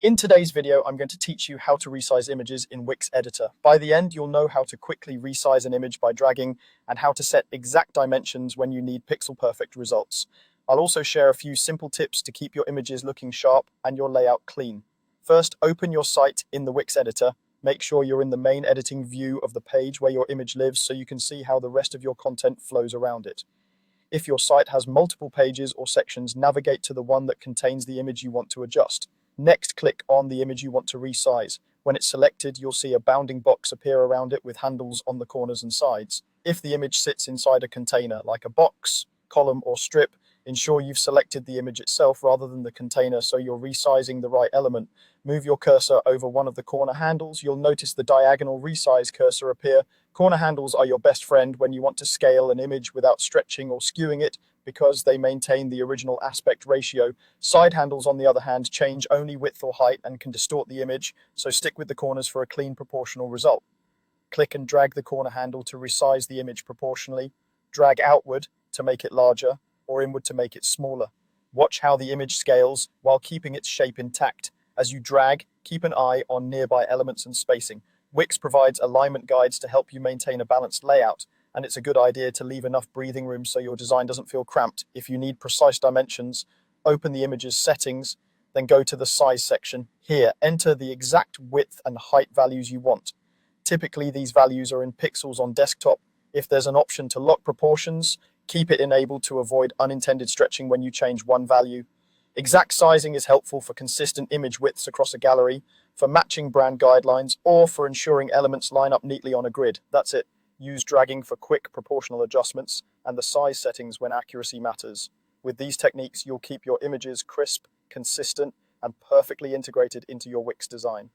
In today's video, I'm going to teach you how to resize images in Wix Editor. By the end, you'll know how to quickly resize an image by dragging and how to set exact dimensions when you need pixel-perfect results. I'll also share a few simple tips to keep your images looking sharp and your layout clean. First, open your site in the Wix Editor. Make sure you're in the main editing view of the page where your image lives so you can see how the rest of your content flows around it. If your site has multiple pages or sections, navigate to the one that contains the image you want to adjust. Next, click on the image you want to resize. When it's selected, you'll see a bounding box appear around it with handles on the corners and sides. If the image sits inside a container, like a box, column, or strip, ensure you've selected the image itself rather than the container so you're resizing the right element. Move your cursor over one of the corner handles. You'll notice the diagonal resize cursor appear. Corner handles are your best friend when you want to scale an image without stretching or skewing it, because they maintain the original aspect ratio. Side handles, on the other hand, change only width or height and can distort the image, so stick with the corners for a clean proportional result. Click and drag the corner handle to resize the image proportionally. Drag outward to make it larger, or inward to make it smaller. Watch how the image scales while keeping its shape intact. As you drag, keep an eye on nearby elements and spacing. Wix provides alignment guides to help you maintain a balanced layout, and it's a good idea to leave enough breathing room so your design doesn't feel cramped. If you need precise dimensions, open the image's settings, then go to the size section. Here, enter the exact width and height values you want. Typically, these values are in pixels on desktop. If there's an option to lock proportions, keep it enabled to avoid unintended stretching when you change one value. Exact sizing is helpful for consistent image widths across a gallery, for matching brand guidelines, or for ensuring elements line up neatly on a grid. That's it. Use dragging for quick proportional adjustments and the size settings when accuracy matters. With these techniques, you'll keep your images crisp, consistent, and perfectly integrated into your Wix design.